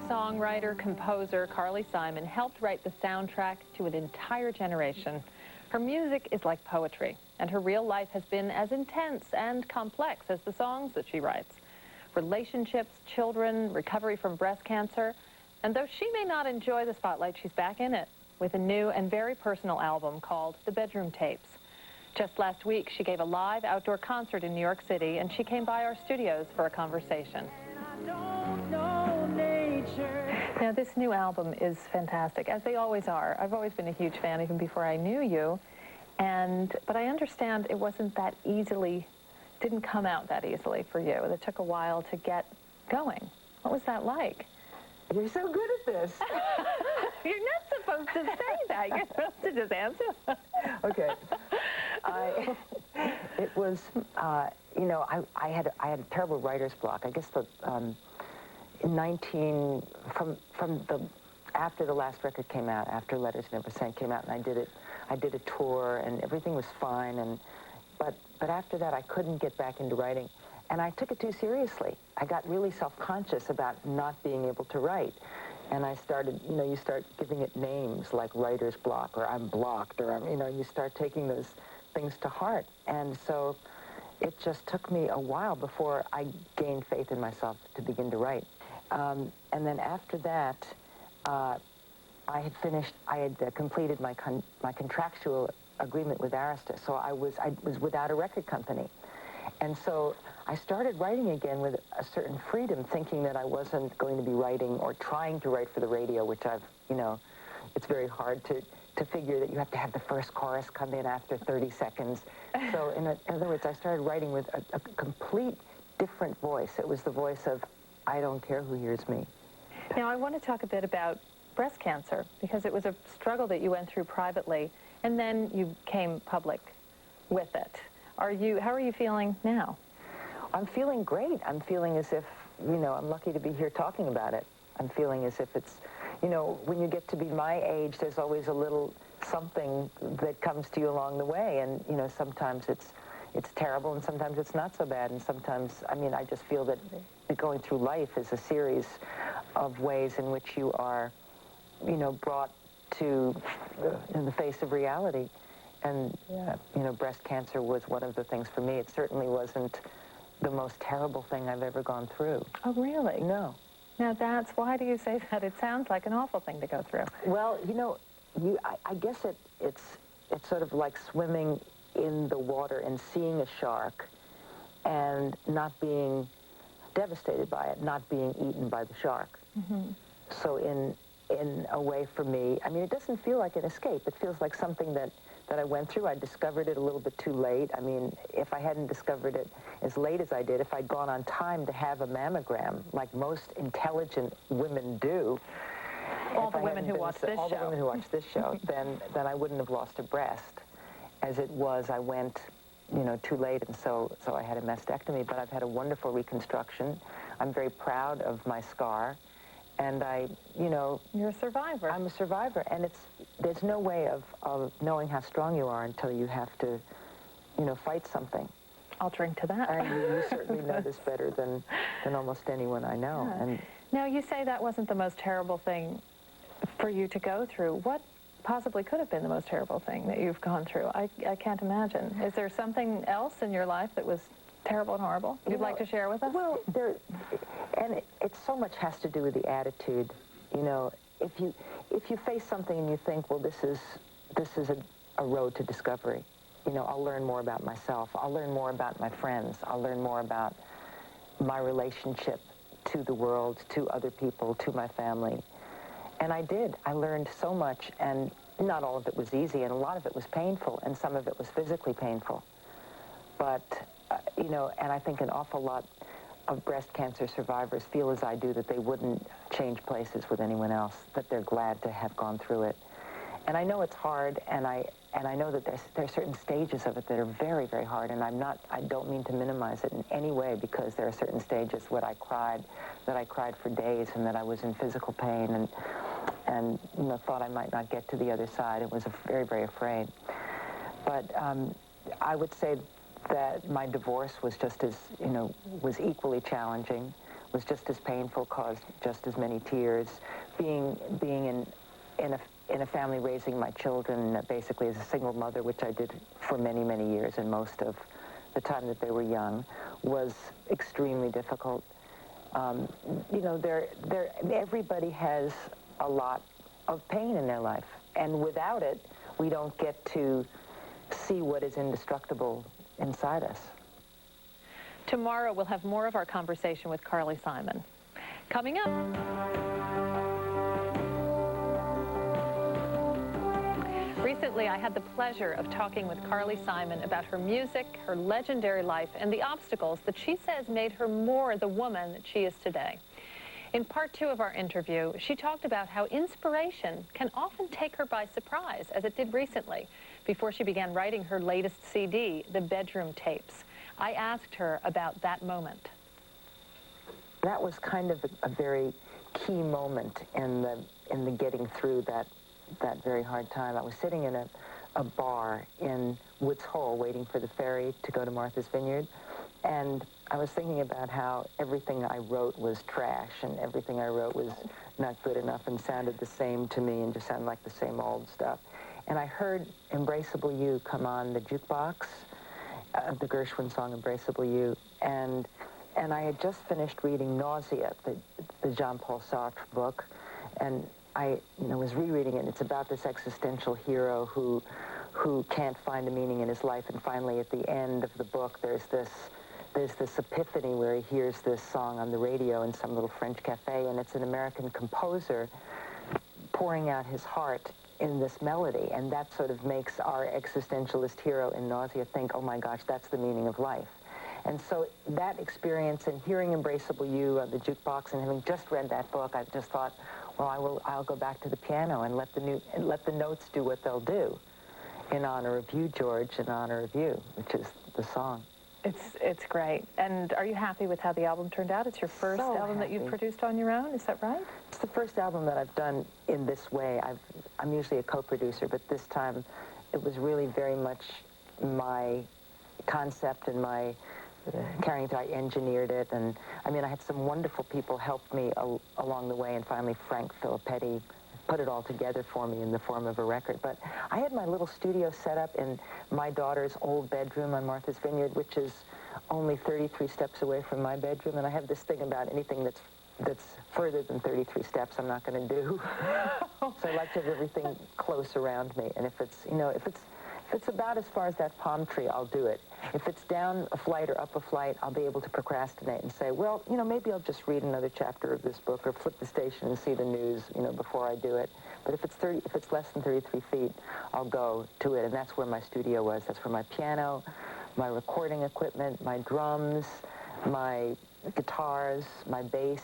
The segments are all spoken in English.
Singer-songwriter, composer Carly Simon helped write the soundtrack to an entire generation. Her music is like poetry, and her real life has been as intense and complex as the songs that she writes. Relationships, children, recovery from breast cancer, and though she may not enjoy the spotlight, she's back in it with a new and very personal album called The Bedroom Tapes. Just last week, she gave a live outdoor concert in New York City, and she came by our studios for a conversation. Now, this new album is fantastic, as they always are. I've always been a huge fan, even before I knew you. But I understand it wasn't that easily, didn't come out that easily for you. It took a while to get going. What was that like? You're so good at this. You're not supposed to say that. You're supposed to just answer. Okay. It was, you know, I had a terrible writer's block. I guess after the last record came out, after Letters Never Sent came out, and I did a tour, and everything was fine, but after that I couldn't get back into writing, and I took it too seriously. I got really self-conscious about not being able to write, and I started, you know, you start giving it names like writer's block, or I'm blocked, or I'm, you know, you start taking those things to heart, and so it just took me a while before I gained faith in myself to begin to write. And then after that, I had completed my contractual agreement with Arista, so I was without a record company. And so I started writing again with a certain freedom, thinking that I wasn't going to be writing or trying to write for the radio, which you know, it's very hard to figure that you have to have the first chorus come in after 30 seconds. So in other words, I started writing with a complete different voice. It was the voice of, I don't care who hears me. Now, I want to talk a bit about breast cancer, because it was a struggle that you went through privately, and then you came public with it. How are you feeling now? I'm feeling great. I'm feeling as if, you know, I'm lucky to be here talking about it. I'm feeling as if it's, you know, when you get to be my age, there's always a little something that comes to you along the way, and, you know, sometimes it's terrible, and sometimes it's not so bad, and sometimes, I mean, I just feel that going through life is a series of ways in which you are, you know, brought to in the face of reality. And, you know, breast cancer was one of the things for me. It certainly wasn't the most terrible thing I've ever gone through. Oh, really? No. Now, why do you say that? It sounds like an awful thing to go through. Well, you know, I guess it's sort of like swimming in the water and seeing a shark and not being devastated by it, not being eaten by the shark. Mm-hmm. So in a way for me, I mean, it doesn't feel like an escape. It feels like something that I went through. I discovered it a little bit too late. I mean, if I hadn't discovered it as late as I did, if I'd gone on time to have a mammogram, like most intelligent women do, all the women who watch this show, then I wouldn't have lost a breast. As it was, I went, you know, too late, and so I had a mastectomy, but I've had a wonderful reconstruction. I'm very proud of my scar, and you know... You're a survivor. I'm a survivor, and there's no way of knowing how strong you are until you have to, you know, fight something. I'll drink to that. And you certainly know this better than almost anyone I know. Yeah. And now, you say that wasn't the most terrible thing for you to go through. What possibly could have been the most terrible thing that you've gone through? I can't imagine. Is there something else in your life that was terrible and horrible you'd like to share with us? Well, it so much has to do with the attitude. You know, if you face something and you think, well, this is a road to discovery. You know, I'll learn more about myself. I'll learn more about my friends. I'll learn more about my relationship to the world, to other people, to my family. And I did. I learned so much, and not all of it was easy, and a lot of it was painful, and some of it was physically painful. But, you know, and I think an awful lot of breast cancer survivors feel as I do, that they wouldn't change places with anyone else, that they're glad to have gone through it. And I know it's hard, and I know that there's certain stages of it that are very, very hard, and I don't mean to minimize it in any way, because there are certain stages that I cried for days, and that I was in physical pain, and you know, thought I might not get to the other side, and was very, very afraid. But I would say that my divorce was just as, you know, was equally challenging, was just as painful, caused just as many tears. Being in a family raising my children basically as a single mother, which I did for many, many years and most of the time that they were young, was extremely difficult. You know, everybody has a lot of pain in their life, and without it, we don't get to see what is indestructible inside us. Tomorrow, we'll have more of our conversation with Carly Simon. Coming up, recently I had the pleasure of talking with Carly Simon about her music, her legendary life, and the obstacles that she says made her more the woman that she is today. In part 2 of our interview, she talked about how inspiration can often take her by surprise, as it did recently, before she began writing her latest CD, The Bedroom Tapes. I asked her about that moment. That was kind of a very key moment in the getting through that very hard time. I was sitting in a bar in Woods Hole waiting for the ferry to go to Martha's Vineyard, and I was thinking about how everything I wrote was trash and everything I wrote was not good enough and sounded the same to me and just sounded like the same old stuff. And I heard Embraceable You come on the jukebox, the Gershwin song Embraceable You, and I had just finished reading Nausea, the Jean-Paul Sartre book, and I was rereading it, and it's about this existential hero who can't find a meaning in his life, and finally at the end of the book there's this epiphany where he hears this song on the radio in some little French cafe, and it's an American composer pouring out his heart in this melody, and that sort of makes our existentialist hero in Nausea think, oh my gosh, that's the meaning of life. And so that experience and hearing Embraceable You on the jukebox and having just read that book, I just thought, well, I'll go back to the piano and let the notes do what they'll do in honor of you, George, in honor of you, which is the song. It's great. And are you happy with how the album turned out? It's your first album that you've produced on your own, is that right? It's the first album that I've done in this way. I'm usually a co-producer, but this time it was really very much my concept and my carrying it. I engineered it, and I mean, I had some wonderful people help me along the way, and finally Frank Filippetti put it all together for me in the form of a record. But I had my little studio set up in my daughter's old bedroom on Martha's Vineyard, which is only 33 steps away from my bedroom, and I have this thing about anything that's further than 33 steps I'm not going to do. So I like to have everything close around me, and if it's about as far as that palm tree, I'll do it. If it's down a flight or up a flight, I'll be able to procrastinate and say, well, maybe I'll just read another chapter of this book or flip the station and see the news, before I do it. But if it's less than 33 feet, I'll go to it, and that's where my studio was. That's where my piano, my recording equipment, my drums, my guitars, my bass.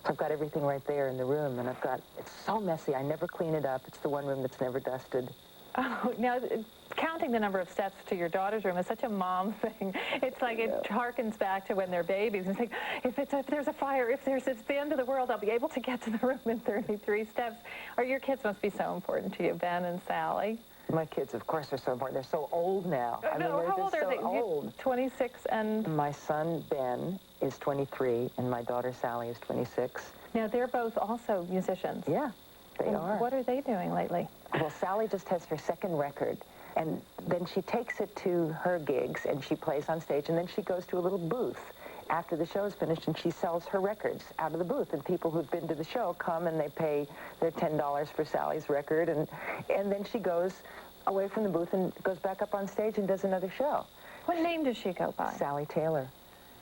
So I've got everything right there in the room, and it's so messy. I never clean it up. It's the one room that's never dusted. Oh, now, counting the number of steps to your daughter's room is such a mom thing. It's like it harkens back to when they're babies. It's like, if there's a fire, if it's the end of the world, I'll be able to get to the room in 33 steps. Or your kids must be so important to you, Ben and Sally. My kids, of course, are so important. They're so old now. I mean, how old are they? Old. 26 and... My son, Ben, is 23, and my daughter, Sally, is 26. Now, they're both also musicians. Yeah, they are. What are they doing lately? Well, Sally just has her second record, and then she takes it to her gigs, and she plays on stage, and then she goes to a little booth after the show is finished, and she sells her records out of the booth, and people who've been to the show come and they pay their $10 for Sally's record, and then she goes away from the booth and goes back up on stage and does another show. What name does she go by? Sally Taylor.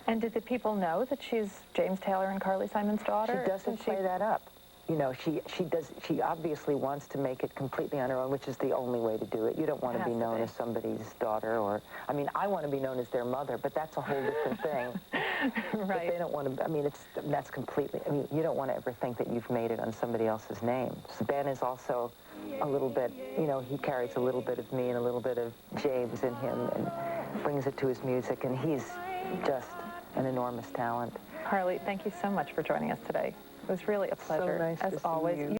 And did the people know that she's James Taylor and Carly Simon's daughter? She doesn't play that up. She obviously wants to make it completely on her own, which is the only way to do it. You don't want to be known as somebody's daughter, I want to be known as their mother, but that's a whole different thing. Right. But they don't want to, that's completely, you don't want to ever think that you've made it on somebody else's name. So Ben is also a little bit, he carries a little bit of me and a little bit of James in him and brings it to his music, and he's just an enormous talent. Carly, thank you so much for joining us today. It was really a pleasure, so nice as to see always. You.